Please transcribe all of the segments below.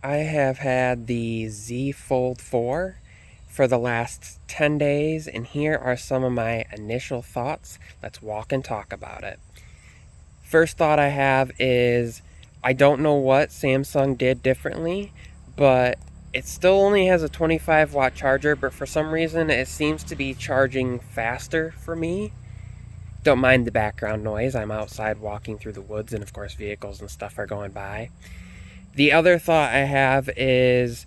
I have had the Z Fold 4 for the last 10 days, and here are some of my initial thoughts. Let's walk and talk about it. First thought I have is I don't know what Samsung did differently, but it still only has a 25-watt charger, but for some reason it seems to be charging faster for me. Don't mind the background noise. I'm outside walking through the woods, and of course, vehicles and stuff are going by. The other thought I have is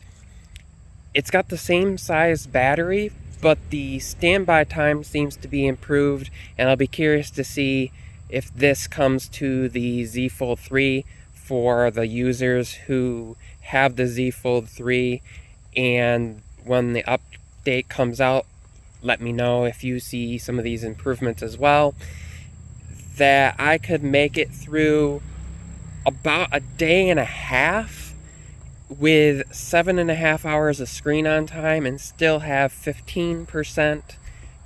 it's got the same size battery, but the standby time seems to be improved, and I'll be curious to see if this comes to the Z Fold 3 for the users who have the Z Fold 3, and when the update comes out, let me know if you see some of these improvements as well, that I could make it through about a day and a half with 7.5 hours of screen on time and still have 15%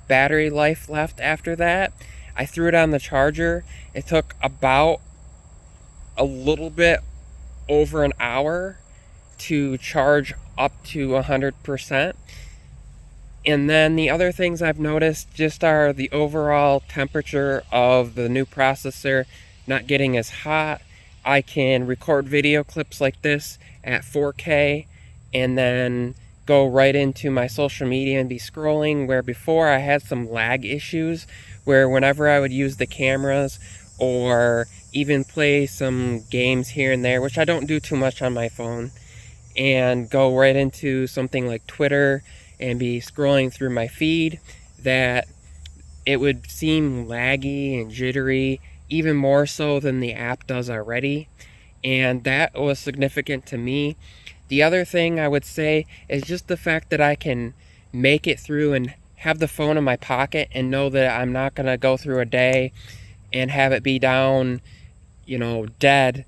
battery life left after that. I threw it on the charger. It took about a little bit over an hour to charge up to 100%. And then the other things I've noticed just are the overall temperature of the new processor not getting as hot. I can record video clips like this at 4K and then go right into my social media and be scrolling, where before I had some lag issues where whenever I would use the cameras or even play some games here and there, which I don't do too much on my phone, and go right into something like Twitter and be scrolling through my feed, that it would seem laggy and jittery, even more so than the app does already. And that was significant to me. The other thing I would say is just the fact that I can make it through and have the phone in my pocket and know that I'm not going to go through a day and have it be down, dead,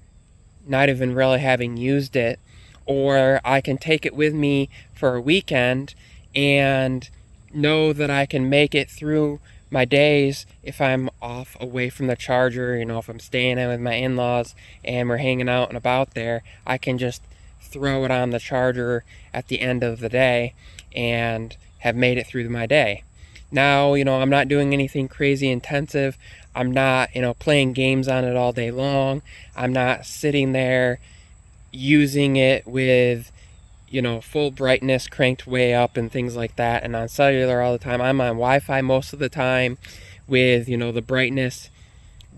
not even really having used it. Or I can take it with me for a weekend and know that I can make it through my days if I'm off away from the charger. If I'm staying in with my in-laws and we're hanging out and about there, I can just throw it on the charger at the end of the day and have made it through my day. Now, I'm not doing anything crazy intensive. I'm not, playing games on it all day long. I'm not sitting there using it with full brightness cranked way up and things like that, and on cellular all the time. I'm on Wi-Fi most of the time with the brightness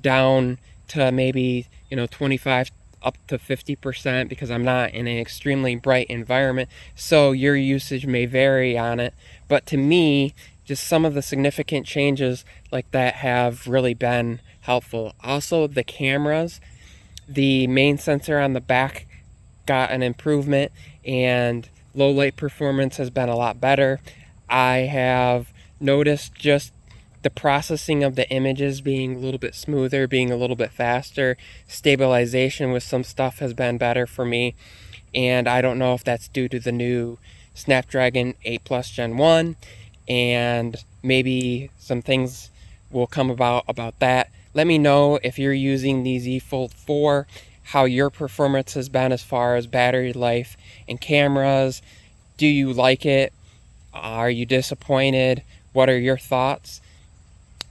down to maybe 25 up to 50%, because I'm not in an extremely bright environment. So your usage may vary on it, but to me, just some of the significant changes like that have really been helpful. Also, the cameras, the main sensor on the back got an improvement, and low light performance has been a lot better. I have noticed just the processing of the images being a little bit smoother, being a little bit faster. Stabilization with some stuff has been better for me, and I don't know if that's due to the new Snapdragon 8 Plus Gen 1, and maybe some things will come about that. Let me know if you're using the Z Fold 4, how your performance has been as far as battery life and cameras. Do you like it? Are you disappointed? What are your thoughts?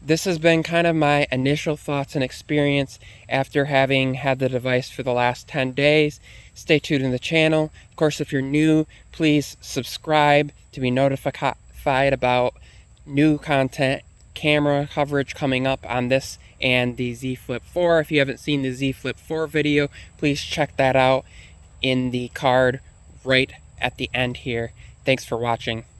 This has been kind of my initial thoughts and experience after having had the device for the last 10 days. Stay tuned in the channel. Of course, if you're new, please subscribe to be notified about new content, camera coverage coming up on this and the Z Flip 4. If you haven't seen the Z Flip 4 video, please check that out in the card right at the end here. Thanks for watching.